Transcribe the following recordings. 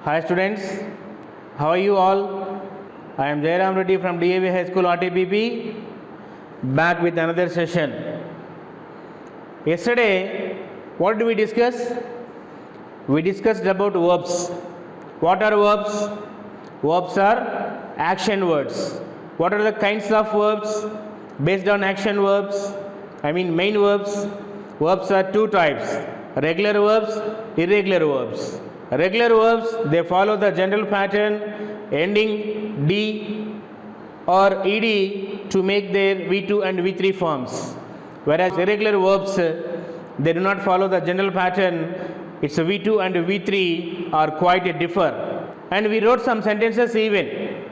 Hi students, how are you all? I am Jairam Reddy from DAV High School RTPP, back with another session. Yesterday, what did we discuss? We discussed about verbs. What are verbs? Verbs are action words. What are the kinds of verbs? Based on action verbs, main verbs. Verbs are two types: regular verbs, irregular verbs. Regular verbs, they follow the general pattern ending D or ed to make their V2 and V3 forms. Whereas irregular verbs, they do not follow the general pattern. Its V2 and V3 are quite differ. And we wrote some sentences even.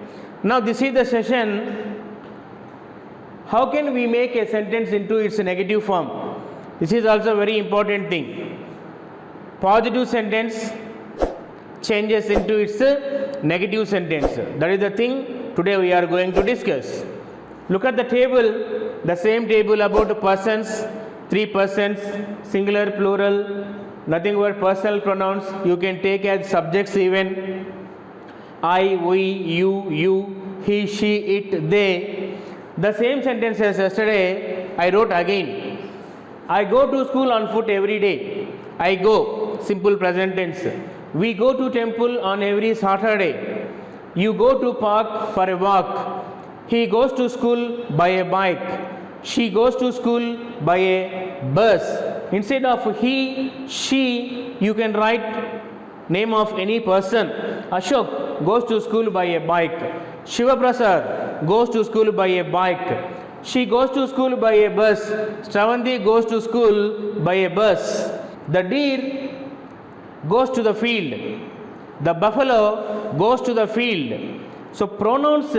Now this is the session. How can we make a sentence into its negative form? This is also a very important thing. Positive sentence changes into its negative sentence. That is the thing today we are going to discuss. Look at the table, the same table about persons, 3 persons, singular, plural, nothing but personal pronouns. You can take as subjects even. I, we, you, he, she, it, they. The same sentence as yesterday I wrote again. I go to school on foot every day. I go, simple present tense. We go to temple on every Saturday. You go to park for a walk. He goes to school by a bike. She goes to school by a bus. Instead of he, she, you can write name of any person. Ashok goes to school by a bike. Shiva Prasad goes to school by a bike. She goes to school by a bus. Shravanti goes to school by a bus. The deer goes to the field. The buffalo goes to the field. So pronouns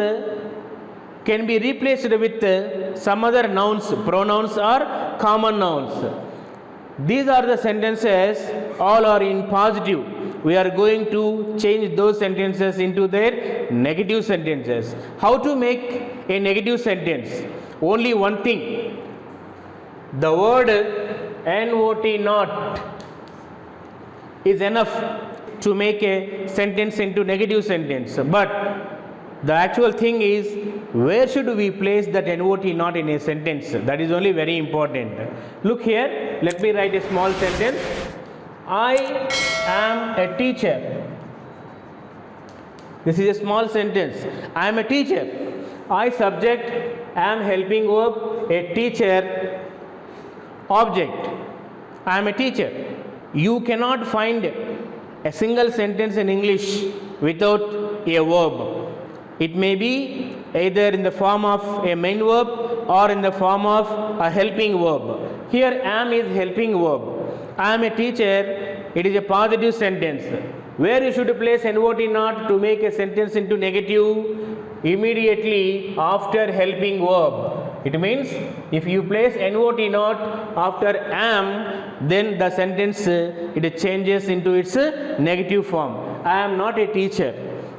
can be replaced with some other nouns. Pronouns are common nouns. These are the sentences, all are in positive. We are going to change those sentences into their negative sentences. How to make a negative sentence? Only one thing. The word not not is enough to make a sentence into negative sentence. But the actual thing is, where should we place that not in a sentence? That is only very important. Look here, let me write a small sentence. I am a teacher. This is a small sentence. I am a teacher. I subject, am helping verb, a teacher, object. I am a teacher. You cannot find a single sentence in English without a verb. It may be either in the form of a main verb or in the form of a helping verb. Here am is helping verb. I am a teacher, it is a positive sentence. Where you should place not to make a sentence into negative? Immediately after helping verb. It means if you place not after am, then the sentence it changes into its negative form. I am not a teacher.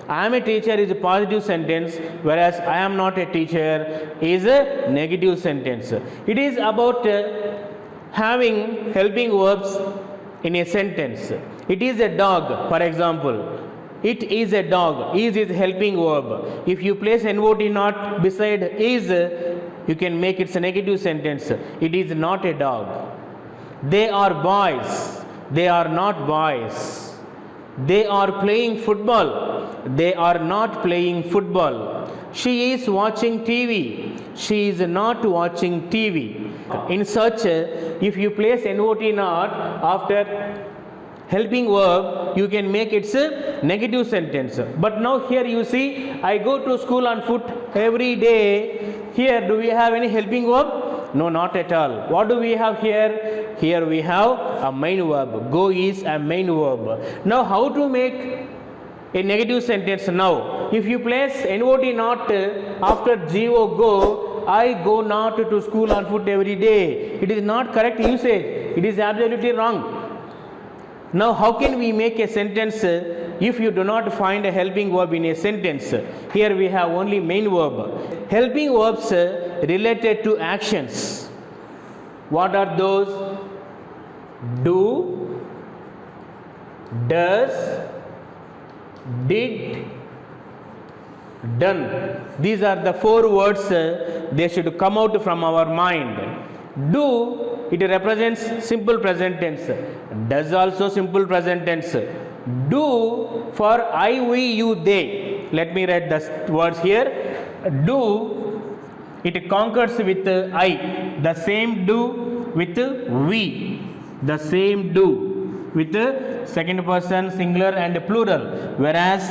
I am a teacher is a positive sentence, whereas I am not a teacher is a negative sentence. It is about having helping verbs in a sentence. It is a dog, for example. It is a dog. Is helping verb. If you place not beside is, you can make it a negative sentence. It is not a dog. They are boys. They are not boys. They are playing football. They are not playing football. She is watching TV. She is not watching TV. In such, if you place not after helping verb, you can make it a negative sentence. But now here you see, I go to school on foot every day. Here, do we have any helping verb? No, not at all. What do we have here? Here we have a main verb. Go is a main verb. Now how to make a negative sentence now? If you place not after go, I go not to school on foot every day. It is not correct usage. It is absolutely wrong. Now how can we make a sentence if you do not find a helping verb in a sentence? Here we have only main verb. Helping verbs related to actions. What are those? Do, does, did, done. These are the four words they should come out from our mind. Do, it represents simple present tense. Does also simple present tense. Do for I, we, you, they. Let me write the words here. Do, it conquers with I. The same do with we. The same do with second person singular and plural. Whereas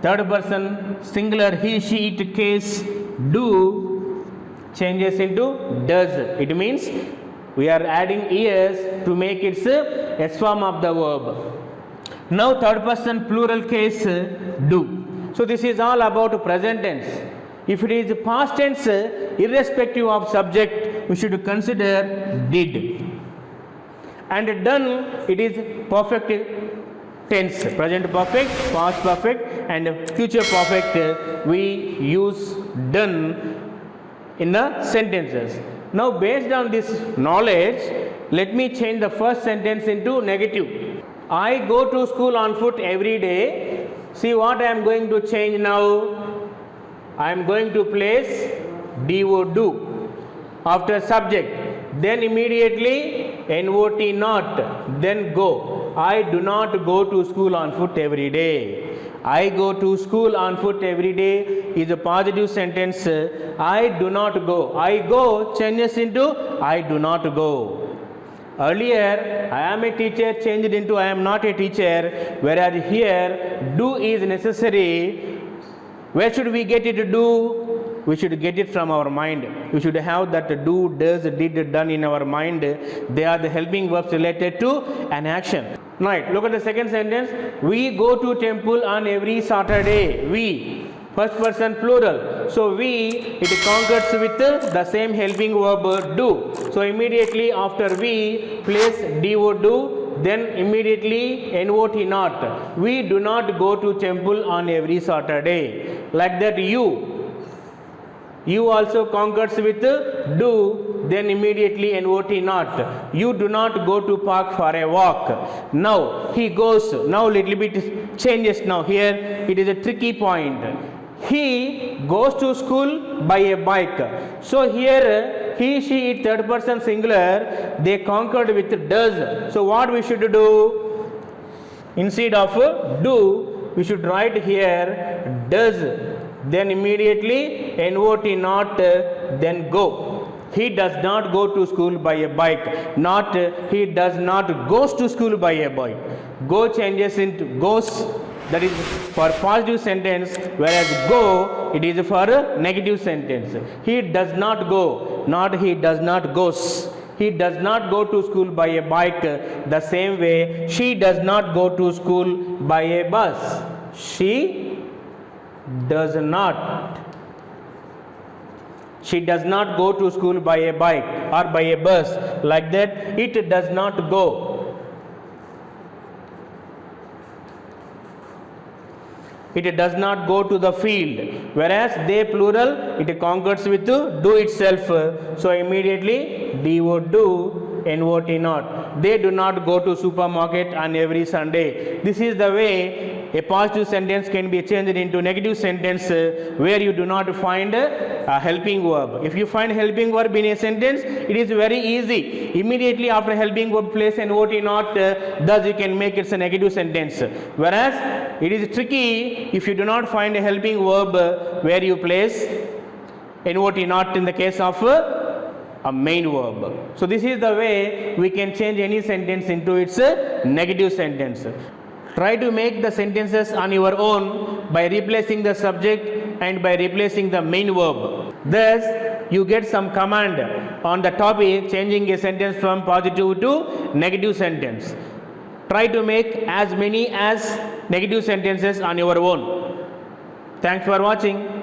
third person singular he, she, it case do changes into does. It means we are adding es to make its S form of the verb. Now third person plural case do. So this is all about present tense. If it is past tense, irrespective of subject, we should consider did. And done, it is perfect tense, present perfect, past perfect and future perfect. We use done in the sentences. Now based on this knowledge, let me change the first sentence into negative. I go to school on foot every day. See what I am going to change now. I am going to place do after subject. Then immediately not not. Then go. I do not go to school on foot every day. I go to school on foot every day is a positive sentence. I do not go. I go changes into I do not go. Earlier, I am a teacher changed into I am not a teacher, whereas here do is necessary. Where should we get it to do? We should get it from our mind. We should have that do, does, did, done in our mind. They are the helping verbs related to an action. Right, look at the second sentence. We go to temple on every Saturday. We, first person plural. So we, it conquers with the same helping verb do. So immediately after we, place do, then immediately not not. We do not go to temple on every Saturday. Like that you also conquers with do, then immediately not. You do not go to park for a walk. Now he goes. Now little bit changes. Now here it is a tricky point. He goes to school by a bike. So here he, she, it third person singular, they conquered with does. So what we should do? Instead of do, we should write here does. Then immediately not, then go. He does not go to school by a bike. Not he does not goes to school by a bike. Go changes into goes. That is for positive sentence, whereas go, it is for a negative sentence. He does not go, not he does not goes. He does not go to school by a bike. The same way, she does not go to school by a bus. She does not. She does not go to school by a bike or by a bus. Like that, it does not go. It does not go to the field, whereas they plural, it conquers with do itself. So immediately do, not. They do not go to supermarket on every Sunday. This is the way a positive sentence can be changed into negative sentence where you do not find a helping verb. If you find helping verb in a sentence, it is very easy. Immediately after helping verb, place not, thus you can make it a negative sentence. Whereas it is tricky if you do not find a helping verb where you place not in the case of a main verb. So this is the way we can change any sentence into its negative sentence. Try to make the sentences on your own by replacing the subject and by replacing the main verb. Thus, you get some command on the topic changing a sentence from positive to negative sentence. Try to make as many as negative sentences on your own. Thanks for watching.